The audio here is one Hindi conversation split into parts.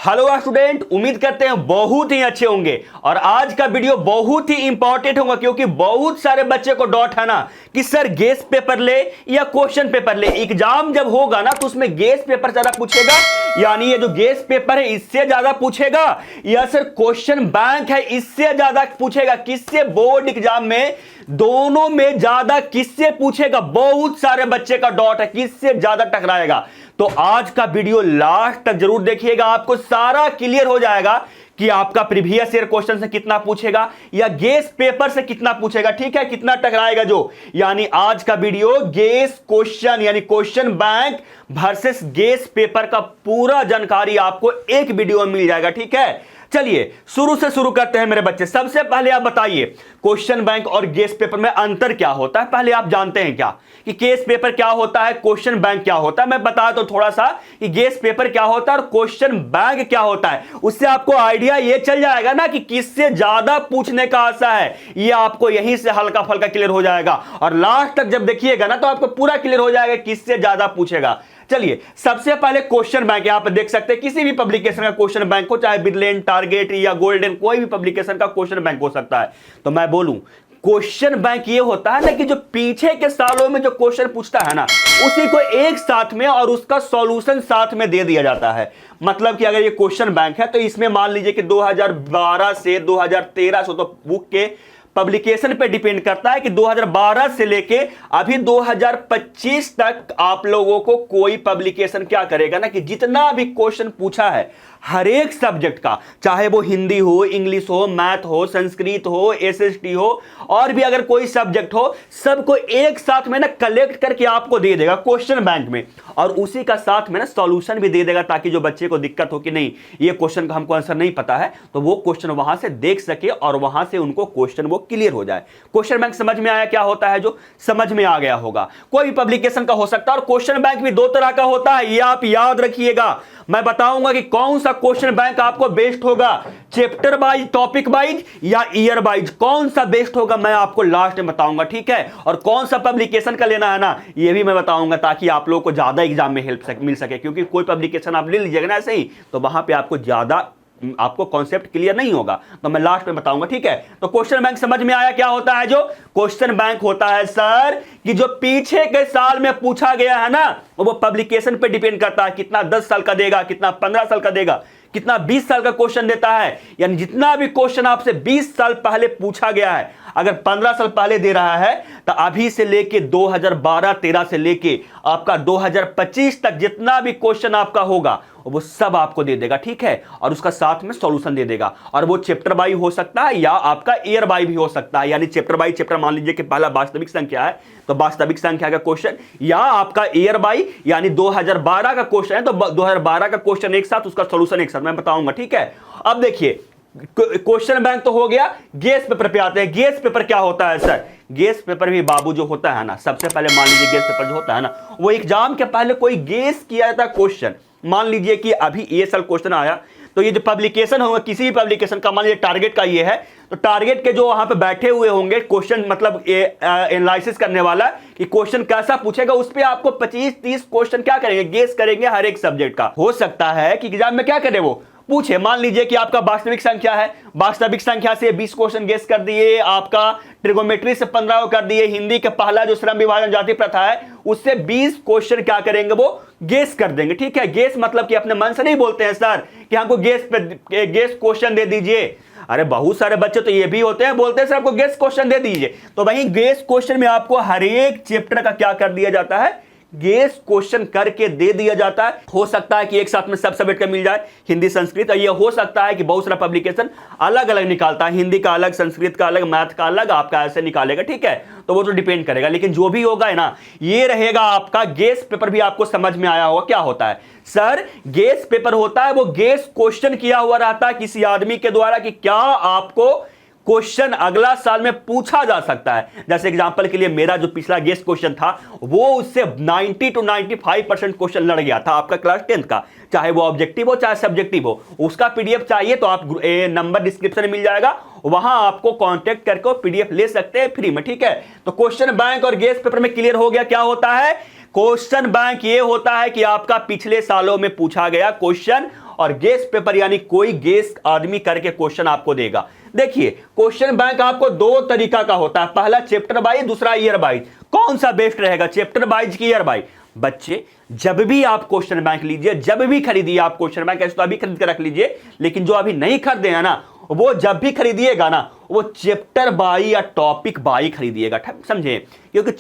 हेलो स्टूडेंट, उम्मीद करते हैं बहुत ही अच्छे होंगे। और आज का वीडियो बहुत ही इंपॉर्टेंट होगा क्योंकि बहुत सारे बच्चे को डाउट है ना कि सर गेस पेपर ले या क्वेश्चन पेपर ले। एग्जाम जब होगा ना तो उसमें गेस पेपर ज्यादा पूछेगा, यानी ये जो गेस पेपर है इससे ज्यादा पूछेगा, या सर क्वेश्चन बैंक है इससे ज्यादा पूछेगा। किससे बोर्ड एग्जाम में दोनों में ज्यादा किससे पूछेगा? बहुत सारे बच्चे का डाउट है किससे ज्यादा टकराएगा। तो आज का वीडियो लास्ट तक जरूर देखिएगा, आपको सारा क्लियर हो जाएगा कि आपका प्रीवियस ईयर क्वेश्चन से कितना पूछेगा या गेस पेपर से कितना पूछेगा। ठीक है, कितना टकराएगा जो, यानी आज का वीडियो गेस क्वेश्चन यानी question bank versus guess paper का पूरा जानकारी आपको एक वीडियो में मिल जाएगा। ठीक है, चलिए शुरू से शुरू करते हैं मेरे बच्चे। सबसे पहले आप बताइए क्वेश्चन बैंक और गेस पेपर में अंतर क्या होता है। पहले आप जानते हैं क्या कि गेस पेपर क्या होता है, क्वेश्चन बैंक क्या होता है? मैं बता तो थोड़ा सा कि गेस पेपर क्या होता है और क्वेश्चन बैंक क्या होता है, उससे आपको आइडिया ये चल जाएगा ना कि किससे ज्यादा पूछने का आशा है। ये आपको यहीं से हल्का फल्का क्लियर हो जाएगा और लास्ट तक जब देखिएगा ना तो आपको पूरा क्लियर हो जाएगा किससे ज्यादा पूछेगा। चलिए सबसे पहले क्वेश्चन बैंक यहां पर देख सकते हैं, किसी भी पब्लिकेशन का क्वेश्चन बैंक हो, चाहे बिडलेन, टारगेट या गोल्डन, कोई भी पब्लिकेशन का क्वेश्चन बैंक हो सकता है। तो मैं बोलूं क्वेश्चन बैंक ये होता है ना कि जो पीछे के सालों में जो क्वेश्चन पूछता है ना उसी को एक साथ में और उसका सॉल्यूशन साथ में दे दिया जाता है। मतलब कि अगर ये क्वेश्चन बैंक है तो इसमें मान लीजिए कि 2012 से 2013 से, तो बुक के पब्लिकेशन पे डिपेंड करता है कि 2012 से लेके अभी 2025 तक आप लोगों को कोई पब्लिकेशन क्या करेगा ना कि जितना भी क्वेश्चन पूछा है हर एक सब्जेक्ट का, चाहे वो हिंदी हो, इंग्लिश हो, मैथ हो, संस्कृत हो, एसएसटी हो और भी अगर कोई सब्जेक्ट हो, सबको एक साथ में ना कलेक्ट करके आपको दे देगा क्वेश्चन बैंक में, और उसी का साथ में ना सॉल्यूशन भी दे देगा ताकि जो बच्चे को दिक्कत हो कि नहीं ये क्वेश्चन का हमको आंसर नहीं पता है तो वो क्वेश्चन वहां से देख सके और वहां से उनको क्वेश्चन वो क्लियर हो जाए। क्वेश्चन बैंक समझ में आया क्या होता है? जो समझ में आ गया होगा, कोई भी पब्लिकेशन का हो सकता है। और क्वेश्चन बैंक भी दो तरह का होता है, ये आप याद रखिएगा। मैं बताऊंगा कि कौन सा क्वेश्चन बैंक आपको बेस्ट होगा, चैप्टर वाइज, टॉपिक वाइज या ईयर वाइज, कौन सा बेस्ट होगा मैं आपको लास्ट में बताऊंगा। ठीक है, और कौन सा पब्लिकेशन का लेना है ना ये भी मैं बताऊंगा ताकि आप लोगों को ज्यादा एग्जाम में हेल्प मिल सके। क्योंकि कोई पब्लिकेशन आप ले लीजिएगा ना ऐसे ही तो वहां पे आपको ज्यादा आपको कॉन्सेप्ट क्लियर नहीं होगा, तो मैं लास्ट में बताऊंगा। ठीक है, तो क्वेश्चन बैंक समझ में आया क्या होता है? जो क्वेश्चन बैंक होता है सर कि जो पीछे के साल में पूछा गया है ना वो पब्लिकेशन पे डिपेंड करता है, कितना 10 साल का देगा, कितना 15 साल का देगा, कितना 20 साल का क्वेश्चन देता है। यानी जितना भी क्वेश्चन आपसे 20 साल पहले पूछा गया है, अगर 15 साल पहले दे रहा है तो अभी से लेके 2012-13 से लेके आपका 2025 तक जितना भी क्वेश्चन आपका होगा वो सब आपको दे देगा। ठीक है, और उसका साथ में सॉल्यूशन दे देगा। और वो चैप्टर बाई हो सकता है या आपका ईयर बाई भी हो सकता है, यानी चैप्टर बाई चैप्टर मान लीजिए कि पहला वास्तविक संख्या है तो वास्तविक संख्या का क्वेश्चन, या आपका ईयर बाई यानी 2012 का क्वेश्चन है तो 2012 का क्वेश्चन एक साथ, उसका सॉल्यूशन एक साथ मैं बताऊंगा। ठीक है, अब देखिए क्वेश्चन बैंक तो हो गया। गेस पेपर पे आते हैं। गेस पेपर क्या होता है सर? गेस पेपर भी बाबू जो होता है ना, सबसे पहले मान लीजिए गेस पेपर जो होता है ना वो एग्जाम के पहले कोई गेस किया जाता है क्वेश्चन। मान लीजिए कि अभी ये साल क्वेश्चन आया तो ये जो पब्लिकेशन होगा किसी भी पब्लिकेशन का, मान लीजिए टारगेट का ये है तो टारगेट के जो वहां पे बैठे हुए होंगे क्वेश्चन मतलब एनालिसिस करने वाला कि क्वेश्चन कैसा पूछेगा, उस पे आपको 25-30 क्वेश्चन क्या करेंगे, गेस करेंगे हर एक सब्जेक्ट का। हो सकता है कि एग्जाम में क्या करे वो पूछे, मान लीजिए कि आपका वास्तविक संख्या है, वास्तविक संख्या से 20 क्वेश्चन गेस कर दिए, आपका ट्रिगोमेट्री से 15 कर दिए, हिंदी का पहला जो श्रम विभाजन जाति प्रथा है उससे 20 क्वेश्चन क्या करेंगे वो गेस कर देंगे। ठीक है, गेस मतलब कि अपने मन से नहीं बोलते हैं सर कि हमको गेस क्वेश्चन दे दीजिए। अरे बहुत सारे बच्चे तो ये भी होते हैं, बोलते हैं सर आपको गेस क्वेश्चन दे दीजिए। तो वहीं गेस क्वेश्चन में आपको हर एक चैप्टर का क्या कर दिया जाता है, गेस क्वेश्चन करके दे दिया जाता है। हो सकता है कि एक साथ में सब सब्जेक्ट का मिल जाए, हिंदी संस्कृत, और ये हो सकता है कि बहुत सारा पब्लिकेशन अलग अलग निकालता है, हिंदी का अलग, संस्कृत का अलग, मैथ का अलग, आपका ऐसे निकालेगा। ठीक है, तो वो तो डिपेंड करेगा, लेकिन जो भी होगा है ना ये रहेगा आपका गेस पेपर। भी आपको समझ में आया होगा क्या होता है सर? गेस पेपर होता है वो गेस क्वेश्चन किया हुआ रहता है किसी आदमी के द्वारा कि क्या आपको क्वेश्चन अगला साल में पूछा जा सकता है। जैसे एग्जांपल के लिए मेरा जो पिछला गेस्ट क्वेश्चन था वो उससे 90 to 95% क्वेश्चन लड़ गया था आपका क्लास 10th का, चाहे वो ऑब्जेक्टिव हो चाहे सब्जेक्टिव हो। उसका पीडीएफ चाहिए तो आप नंबर डिस्क्रिप्शन में मिल जाएगा, वहां आपको कांटेक्ट करके पीडीएफ ले सकते हैं फ्री में। ठीक है, तो क्वेश्चन बैंक और गेस्ट पेपर में क्लियर हो गया क्या होता है। क्वेश्चन बैंक ये होता है कि आपका पिछले सालों में पूछा गया क्वेश्चन और गेस पेपर यानी कोई गेस आदमी करके क्वेश्चन आपको देगा। देखिए क्वेश्चन बैंक आपको दो तरीका का होता है, पहला चैप्टर वाइज, दूसरा ईयर वाइज। कौन सा बेस्ट रहेगा, चैप्टर वाइज की ईयर वाइज? बच्चे जब भी आप क्वेश्चन बैंक लीजिए, जब भी खरीदिए आप क्वेश्चन बैंक, ऐसे तो अभी खरीद कर रख लीजिए, लेकिन जो अभी नहीं खरीदे हैं ना, वो जब भी खरीदिएगा ना, वो चैप्टर बाई या टॉपिक बाई खरीदिएगा, समझे? क्योंकि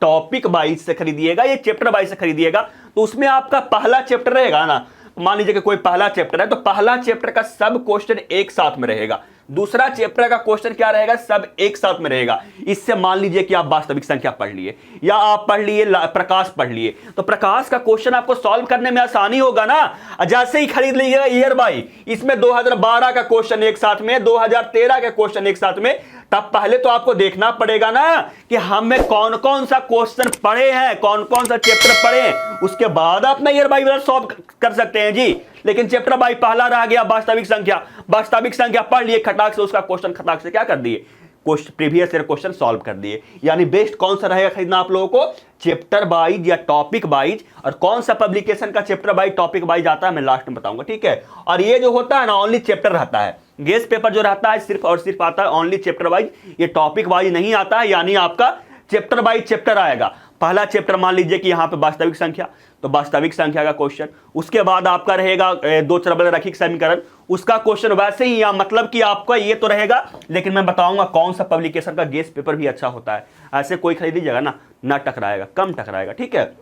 टॉपिक बाई से खरीदिएगा या चैप्टर बाई से खरीदिएगा तो उसमें आपका पहला चैप्टर रहेगा ना, मान लीजिए कि कोई पहला चैप्टर है तो पहला चैप्टर का सब क्वेश्चन एक साथ में रहेगा, दूसरा चैप्टर का क्वेश्चन क्या रहेगा, सब एक साथ में रहेगा। इससे मान लीजिए कि आप वास्तविक संख्या पढ़ लिए या आप पढ़ लिए प्रकाश पढ़ लिए, तो प्रकाश का क्वेश्चन आपको सॉल्व करने में आसानी होगा ना। जैसे ही खरीद लीजिएगा ईयर बाई, इसमें 2012 का क्वेश्चन एक साथ में, 2013 का क्वेश्चन एक साथ में, तब पहले तो आपको देखना पड़ेगा ना कि हमें कौन कौन सा क्वेश्चन पढ़े हैं, कौन कौन सा चैप्टर पढ़े हैं, उसके बाद आप ना ईयर बाई सॉल्व कर सकते हैं जी। लेकिन चैप्टर बाई पहला रह गया वास्तविक संख्या, वास्तविक संख्या पढ़ लिए खटाक से, उसका क्वेश्चन खटाक से क्या कर दिए, प्रीवियस ईयर क्वेश्चन सॉल्व कर दिए। यानी बेस्ट कौन सा रहेगा खरीदना आप लोगों को, चैप्टर वाइज या टॉपिक वाइज। और कौन सा पब्लिकेशन का चैप्टर वाइज टॉपिक वाइज आता है मैं लास्ट में बताऊंगा, ठीक है। और ये जो होता है ना ओनली चैप्टर रहता है, गेस पेपर जो रहता है सिर्फ और सिर्फ आता है ओनली चैप्टर वाइज, ये टॉपिक वाइज नहीं आता है। यानी आपका चैप्टर वाइज चैप्टर आएगा, पहला चैप्टर मान लीजिए कि यहां पे वास्तविक संख्या, तो वास्तविक संख्या का क्वेश्चन, उसके बाद आपका रहेगा दो चरबल रैखिक समीकरण, उसका क्वेश्चन वैसे ही, या मतलब कि आपका ये तो रहेगा, लेकिन मैं बताऊंगा कौन सा पब्लिकेशन का गेस पेपर भी अच्छा होता है। ऐसे कोई खरीद लीजिएगा ना टकराएगा, कम टकराएगा, ठीक है।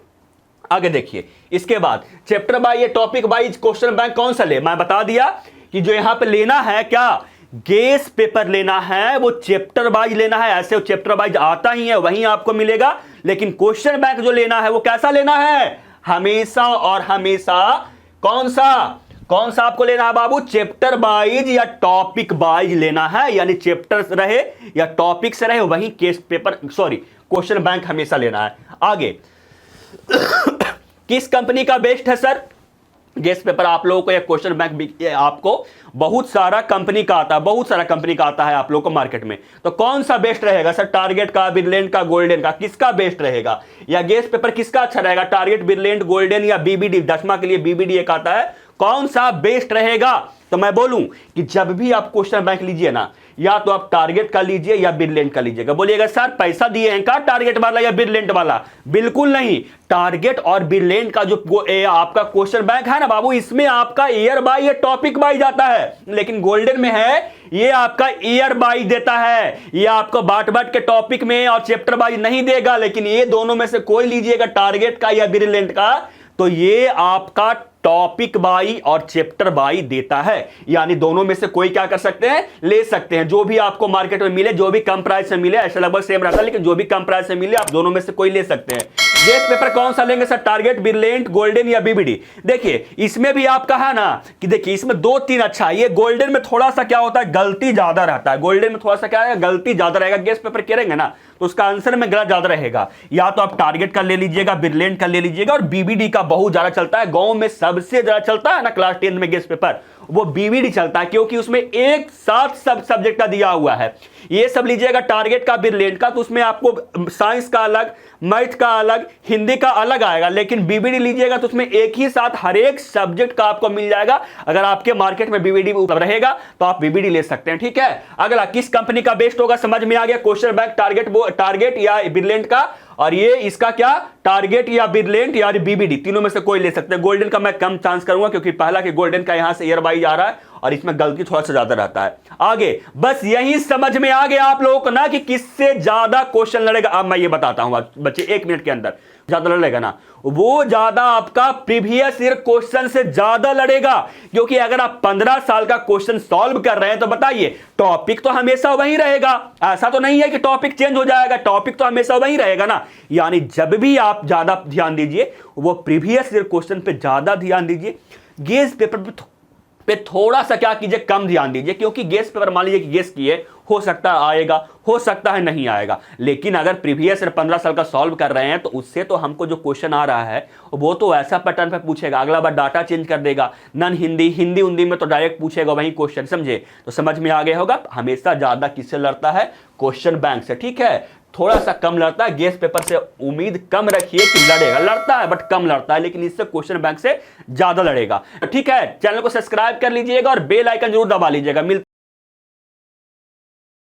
आगे देखिए, इसके बाद चैप्टर बाई या टॉपिक वाइज क्वेश्चन बैंक कौन सा ले, मैं बता दिया कि जो यहां पे लेना है क्या, गेस पेपर लेना है, वो चैप्टर वाइज लेना है। ऐसे चैप्टर वाइज आता ही है, वहीं आपको मिलेगा। लेकिन क्वेश्चन बैंक जो लेना है वो कैसा लेना है, हमेशा और हमेशा कौन सा आपको लेना है बाबू, चैप्टर वाइज या टॉपिक वाइज लेना है। यानी चैप्टर रहे या टॉपिक से रहे, वहीं केस पेपर क्वेश्चन बैंक हमेशा लेना है। आगे किस कंपनी का बेस्ट है सर गेस पेपर आप लोगों को, या क्वेश्चन बैंक आपको बहुत सारा कंपनी का आता है, बहुत सारा कंपनी का आता है आप लोगों को मार्केट में। तो कौन सा बेस्ट रहेगा सर, टारगेट का, बिरलेंट का, गोल्डन का, किसका बेस्ट रहेगा, या गेस पेपर किसका अच्छा रहेगा, टारगेट, बिरलेंट, गोल्डन या बीबीडी, 10वां के लिए बीबीडी एक आता है, कौन सा बेस्ट रहेगा? तो मैं बोलूं कि जब भी आप क्वेश्चन बैंक लीजिए ना, या तो आप टारगेट का लीजिए या बिरलेंट का लीजिएगा। बोलिएगा सर पैसा दिए हैं क्या टारगेट वाला या बिरलेंट वाला? बिल्कुल नहीं, टारगेट और बिरलेंट का जो आपका क्वेश्चन बैंक है ना बाबू, इसमें आपका ईयर बाई या टॉपिक बाई जाता है। लेकिन गोल्डन में है ये आपका ईयर बाई देता है, ये आपको बाट के टॉपिक में और चैप्टर बाई नहीं देगा। लेकिन ये दोनों में से कोई लीजिएगा, टारगेट का या बिरलेंट का, तो ये आपका टॉपिक बाई और चैप्टर बाई देता है। यानी दोनों में से कोई क्या कर सकते हैं, ले सकते हैं। जो भी आपको मार्केट में मिले, जो भी कम प्राइस से मिले, ऐसा लगभग सेम रहता है, लेकिन जो भी कम प्राइस से मिले आप दोनों में से कोई ले सकते हैं। गेस पेपर कौन सा लेंगे सर, टारगेट, बिरलेंट, गोल्डन या बीबीडी? देखिए इसमें भी आपका है ना कि देखिए इसमें 2-3 अच्छा है। ये गोल्डन में थोड़ा सा क्या होता है, गलती ज्यादा रहता है। गोल्डन में थोड़ा सा क्या है, गलती ज्यादा रहेगा। गेस पेपर करेंगे ना तो उसका आंसर में गलत ज्यादा रहेगा। या तो आप टारगेट का ले लीजिएगा, बिरलेंट का ले लीजिएगा, और बीबीडी का बहुत ज्यादा चलता है। गांव में सबसे ज्यादा चलता है ना क्लास 10 में गेस पेपर, वो बीबीडी चलता है, क्योंकि उसमें एक साथ सब सब्जेक्ट का दिया हुआ है। ये सब लीजिएगा टारगेट का, बिरलेंट का, तो उसमें आपको साइंस का अलग, मैथ का अलग, हिंदी का अलग आएगा। लेकिन बीबीडी लीजिएगा तो उसमें एक ही साथ हर एक सब्जेक्ट का आपको मिल जाएगा। अगर आपके मार्केट में बीबीडी रहेगा तो आप बीबीडी ले सकते हैं, ठीक है। अगला किस कंपनी का बेस्ट होगा, समझ में आ गया। क्वेश्चन बैंक टारगेट या बिरलेंट का, और ये इसका क्या, टारगेट या बिरलेंट या बीबीडी, तीनों में से कोई ले सकते हैं। गोल्डन का मैं कम चांस करूंगा क्योंकि पहला कि गोल्डन का यहां से ईयर वाइज आ रहा है और इसमें गलती थोड़ा सा ज्यादा रहता है। आगे बस यही समझ में आ गया आप लोगों को ना कि किससे ज्यादा क्वेश्चन लड़ेगा। अब मैं ये बताता हूं बच्चे, 1 मिनट के अंदर ज्यादा लड़ेगा ना, वो ज्यादा आपका प्रीवियस ईयर क्वेश्चन से ज्यादा लड़ेगा। क्योंकि अगर आप 15 साल का क्वेश्चन सॉल्व कर रहे हैं तो बताइए टॉपिक तो हमेशा वही रहेगा, ऐसा तो नहीं है कि टॉपिक चेंज हो जाएगा, टॉपिक तो हमेशा वही रहेगा ना। यानी जब भी आप ज्यादा ध्यान दीजिए वो प्रीवियस ईयर क्वेश्चन पे ज्यादा ध्यान दीजिए, गेस पेपर पे थोड़ा सा क्या कीजिए, कम ध्यान दीजिए। क्योंकि गेस पेपर मान लीजिए कि गेस किए, हो सकता है आएगा, हो सकता है नहीं आएगा। लेकिन अगर प्रीवियस ईयर 15 साल का सॉल्व कर रहे हैं तो उससे तो हमको जो क्वेश्चन आ रहा है वो तो ऐसा पैटर्न पे पूछेगा, अगला बार डाटा चेंज कर देगा, नन हिंदी उंदी में तो डायरेक्ट पूछेगा वही क्वेश्चन, समझे। तो समझ में आ गया होगा, हमेशा ज्यादा किससे लड़ता है, क्वेश्चन बैंक से, ठीक है। थोड़ा सा कम लड़ता है। गेस पेपर से उम्मीद कम रखिए कि लड़ेगा, लड़ता है बट कम लड़ता है, लेकिन इससे क्वेश्चन बैंक से ज्यादा लड़ेगा। ठीक है, चैनल को सब्सक्राइब कर लीजिएगा और बेल आइकन जरूर दबा लीजिएगा।